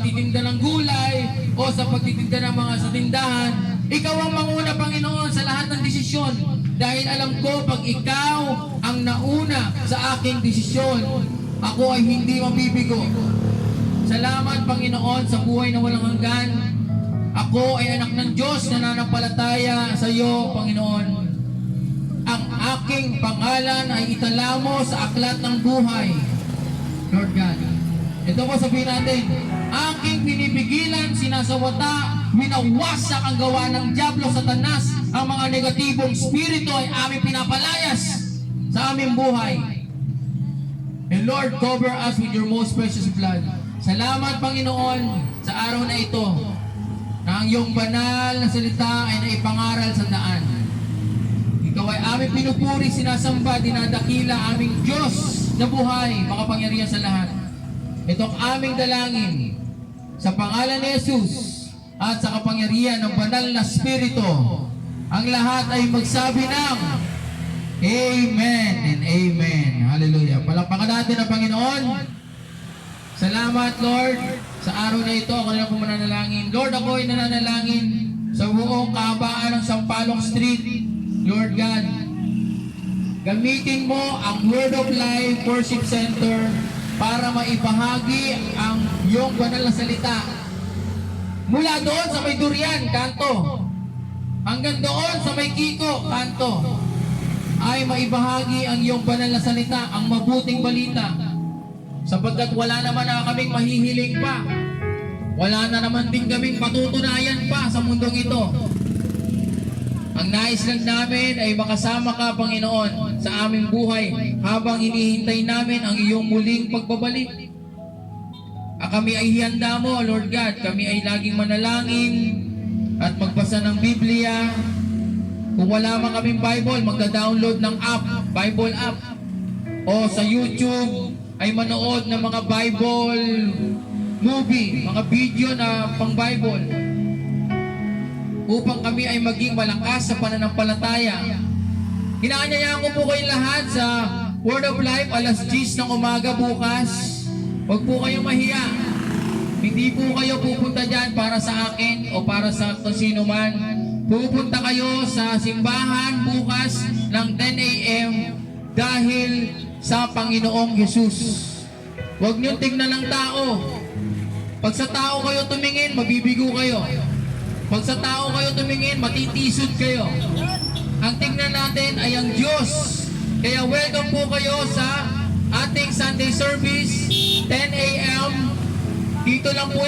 pagtitinda ng gulay o sa pagtitinda ng mga sa tindahan. Ikaw ang manguna, Panginoon, sa lahat ng desisyon. Dahil alam ko, pag ikaw ang nauna sa aking desisyon, ako ay hindi mabibigo. Salamat, Panginoon, sa buhay na walang hanggan. Ako ay anak ng Diyos na nananampalataya sa iyo, Panginoon. Ang aking pangalan ay itala mo sa aklat ng buhay, Lord God. Ito po sabihin natin, aking binibigilan, sinasawata, winawasak ang gawa ng Diablo, Satanas, ang mga negatibong spirito ay aming pinapalayas sa aming buhay. And Lord, cover us with your most precious blood. Salamat, Panginoon, sa araw na ito, na ang iyong banal na salita ay naipangaral sa daan. Ikaw ay aming pinupuri, sinasamba, dinadakila, aming Diyos na buhay, makapangyarihan sa lahat. Ito ang aming dalangin sa pangalan ni Jesus at sa kapangyarihan ng banal na Espiritu. Ang lahat ay magsabi ng Amen and Amen. Hallelujah. Palakpakan natin ang Panginoon. Salamat, Lord, sa araw na ito. Ako na po mananalangin. Lord, ako ay nananalangin sa buong kahabaan ng Sampaloc Street. Lord God, gamitin mo ang Word of Life Worship Center para maibahagi ang iyong banal na salita. Mula doon sa may Durian, kanto. Hanggang doon sa may Kiko, kanto. Ay maibahagi ang iyong banal na salita, ang mabuting balita. Sapagkat wala naman na kaming mahihiling pa. Wala na naman din kaming patutunayan pa sa mundong ito. Ang nais lang namin ay makasama ka, Panginoon, sa aming buhay habang hinihintay namin ang iyong muling pagbabalik. Kami ay hihanda mo, Lord God. Kami ay laging manalangin at magbasa ng Biblia. Kung wala man kaming Bible, magda-download ng app, Bible app. O sa YouTube ay manood ng mga Bible movie, mga video na pang-Bible. Upang kami ay maging malakas sa pananampalataya. Inaanyayahan ko po kayong lahat sa Word of Life, alas 10 ng umaga bukas. Huwag po kayong mahiya. Hindi po kayo pupunta dyan para sa akin o para sa kung sino man. Pupunta kayo sa simbahan bukas ng 10 a.m. dahil sa Panginoong Jesus. Huwag niyong tignan ng tao. Pag sa tao kayo tumingin, mabibigo kayo. Pag sa tao kayo tumingin, matitisod kayo. Ang tingnan natin ay ang Diyos. Kaya welcome po kayo sa ating Sunday service, 10 a.m. Dito lang po yan.